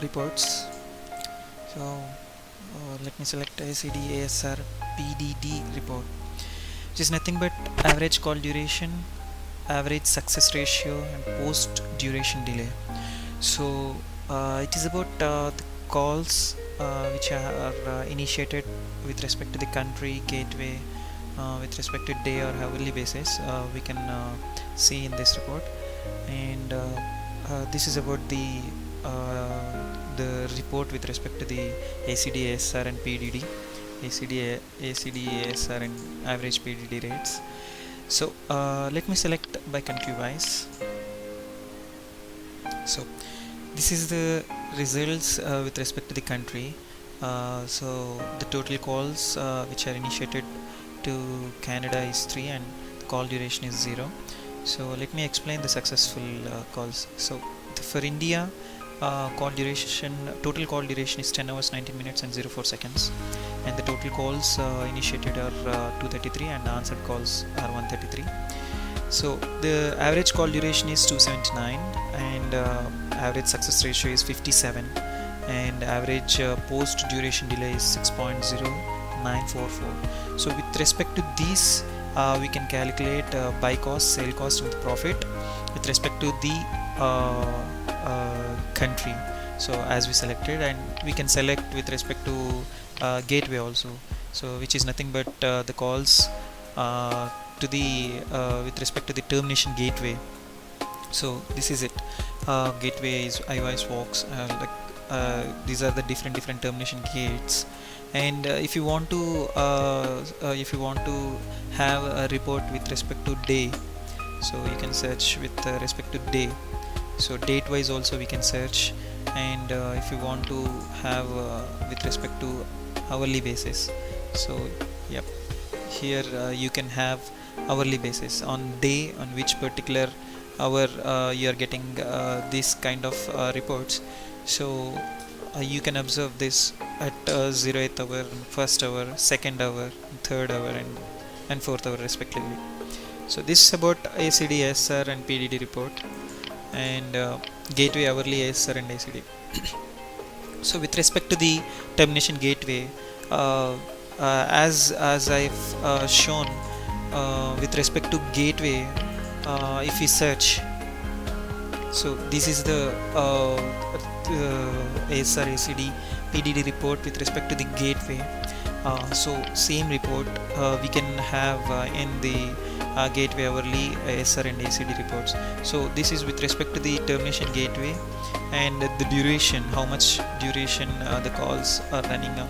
reports. So let me select ACD ASR PDD report, which is nothing but average call duration, average success ratio, and post duration delay. So it is about the calls which are initiated with respect to the country, gateway, with respect to day or hourly basis. We can see in this report, and this is about the report with respect to the ACD, ASR, and PDD. ACD, ASR, and average PDD rates. So let me select by country wise. So this is the results with respect to the country. So the total calls which are initiated to Canada is 3 and the call duration is 0. So let me explain the successful calls. So for India, total call duration is 10 hours 19 minutes and 04 seconds, and the total calls initiated are 233 and answered calls are 133. So the average call duration is 279 and average success ratio is 57, and average post duration delay is 6.0944. So with respect to these, we can calculate buy cost, sale cost, and the profit with respect to the country. So as we selected, and we can select with respect to gateway also, so which is nothing but the calls to the with respect to the termination gateway. So this is it. Gateway is Invoice, Vox, these are the different termination gates. And if you want to have a report with respect to day, so you can search with respect to day. So date wise also we can search, and if you want to have with respect to hourly basis, so yep, here you can have hourly basis on day on which particular hour you are getting this kind of reports. So you can observe this at 0th hour, 1st hour, 2nd hour, 3rd hour, and 4th hour respectively. So this is about ACD, ASR, and PDD report, and gateway, hourly, ASR, and ACD. So with respect to the termination gateway, as I've shown, with respect to gateway, if we search, so this is the ASR, ACD, PDD report with respect to the gateway. So same report we can have in the gateway, hourly, ASR, and ACD reports. So this is with respect to the termination gateway, and the duration, how much duration the calls are running on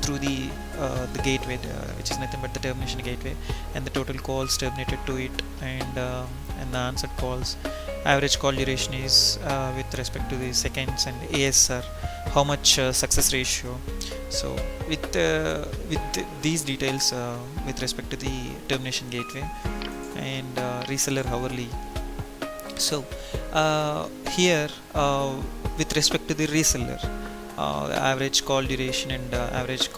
through the gateway, which is nothing but the termination gateway, and the total calls terminated to it, and the answered calls. Average call duration is with respect to the seconds, and ASR, how much success ratio. So with these details with respect to the termination gateway and reseller hourly. So here with respect to the reseller, average call duration and average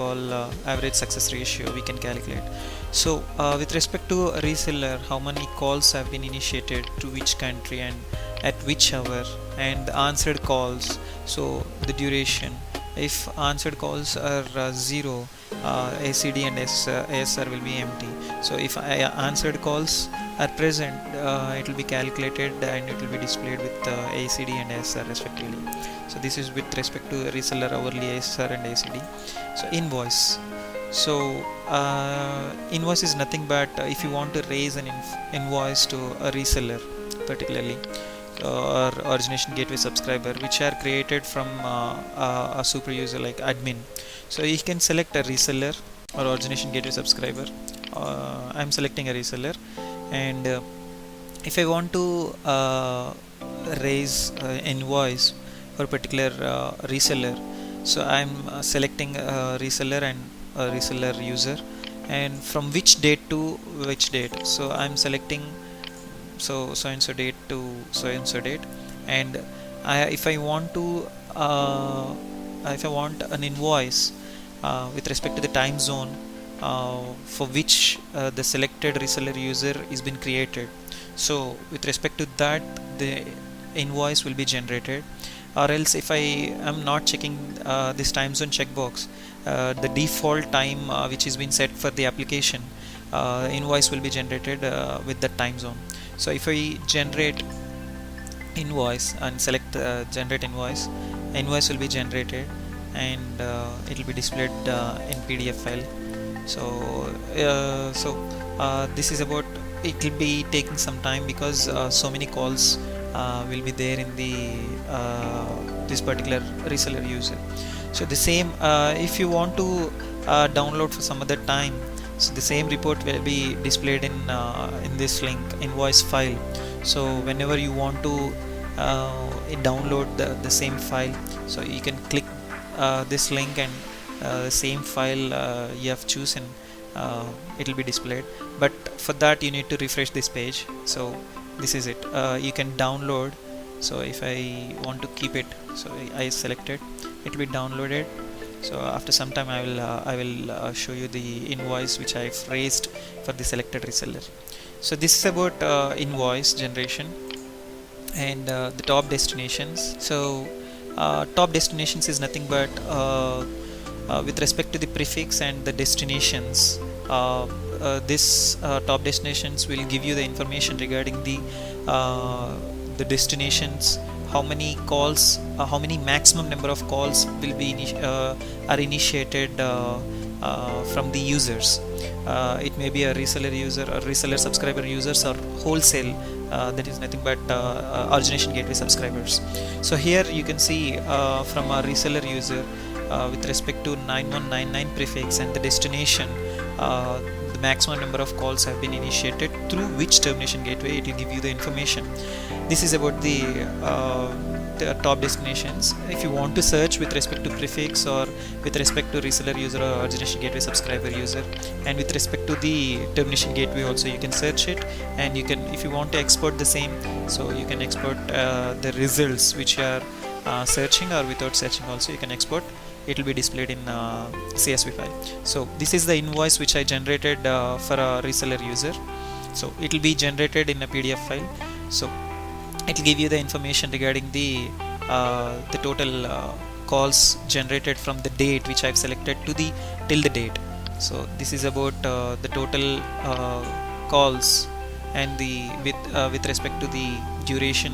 success ratio we can calculate. So with respect to a reseller, how many calls have been initiated to which country and at which hour, and the answered calls, so the duration. If answered calls are 0, ACD and ASR will be empty. So if answered calls are present, it will be calculated and it will be displayed with ACD and ASR respectively. So this is with respect to reseller, hourly, ASR, and ACD. So invoice. So invoice is nothing but if you want to raise an invoice to a reseller particularly, or origination gateway subscriber, which are created from a super user like admin. So you can select a reseller or origination gateway subscriber. I'm selecting a reseller, and if I want to raise invoice for a particular reseller, so I'm selecting a reseller and a reseller user, and from which date to which date. So I'm selecting so and so date to so and so date, and if I want an invoice with respect to the time zone for which the selected reseller user is been created, so with respect to that the invoice will be generated, or else if I am not checking this time zone checkbox, the default time which is been set for the application, invoice will be generated with that time zone. So if I generate invoice and select generate invoice, invoice will be generated, and it will be displayed in PDF file. So this is about, it will be taking some time because so many calls will be there in the this particular reseller user. So the same, if you want to download for some other time, so the same report will be displayed in this link, invoice file. So whenever you want to download the same file, so you can click this link, and the same file you have chosen, it will be displayed. But for that you need to refresh this page. So this is it, you can download. So if I want to keep it, so I select it, it will be downloaded. So after some time I will show you the invoice which I've raised for the selected reseller. So this is about invoice generation and the top destinations. So top destinations is nothing but with respect to the prefix and the destinations, this top destinations will give you the information regarding the destinations, how many calls, how many maximum number of calls will be are initiated from the users. It may be a reseller user or reseller subscriber users, or wholesale, that is nothing but origination gateway subscribers. So here you can see from our reseller user with respect to 9199 prefix and the destination, the maximum number of calls have been initiated, through which termination gateway it will give you the information. This is about the top destinations. If you want to search with respect to prefix, or with respect to reseller user or origination gateway subscriber user, and with respect to the termination gateway also, you can search it, and you can, if you want to export the same, so you can export the results which you are searching, or without searching also you can export. It will be displayed in CSV file. So this is the invoice which I generated for a reseller user. So it will be generated in a PDF file. So it will give you the information regarding the total calls generated from the date which I've selected to the till the date. So this is about the total calls, and the with respect to the duration,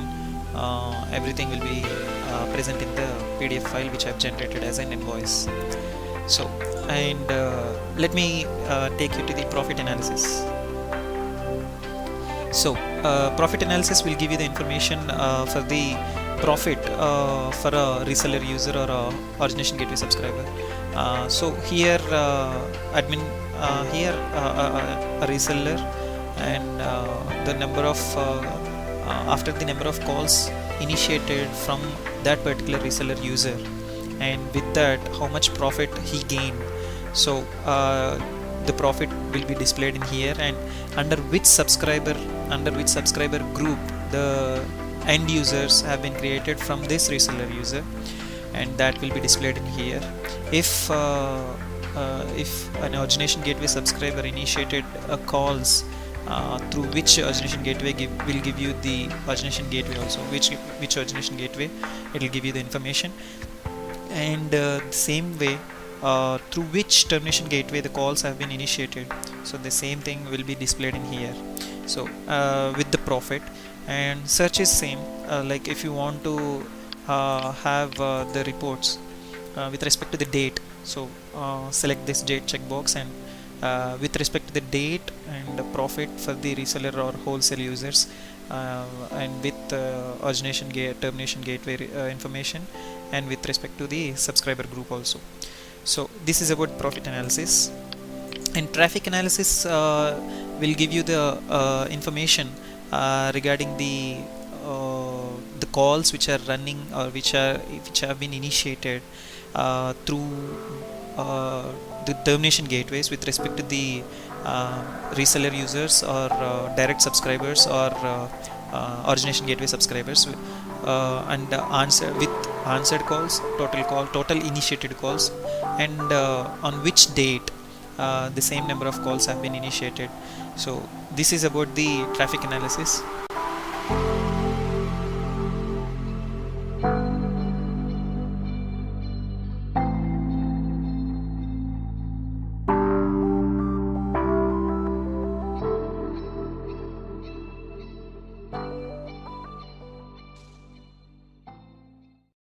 everything will be present in the PDF file which I've generated as an invoice. So, and let me take you to the profit analysis. So profit analysis will give you the information for the profit for a reseller user or a origination gateway subscriber. So here admin here a reseller, and the number of after the number of calls initiated from that particular reseller user, and with that how much profit he gained. So the profit will be displayed in here, and under which subscriber group the end users have been created from this reseller user, and that will be displayed in here. If an origination gateway subscriber initiated calls through which origination gateway will give you the origination gateway also, which origination gateway, it will give you the information. And the same way through which termination gateway the calls have been initiated, so the same thing will be displayed in here. So with the profit, and search is same, like if you want to have the reports with respect to the date, so select this date checkbox, and with respect to the date and the profit for the reseller or wholesale users, and with origination termination gateway information, and with respect to the subscriber group also. So this is about profit analysis. And traffic analysis will give you the information regarding the calls which are running, or which have been initiated through the termination gateways with respect to the reseller users, or direct subscribers, or origination gateway subscribers, and answered calls, total initiated calls, and on which date the same number of calls have been initiated. So this is about the traffic analysis.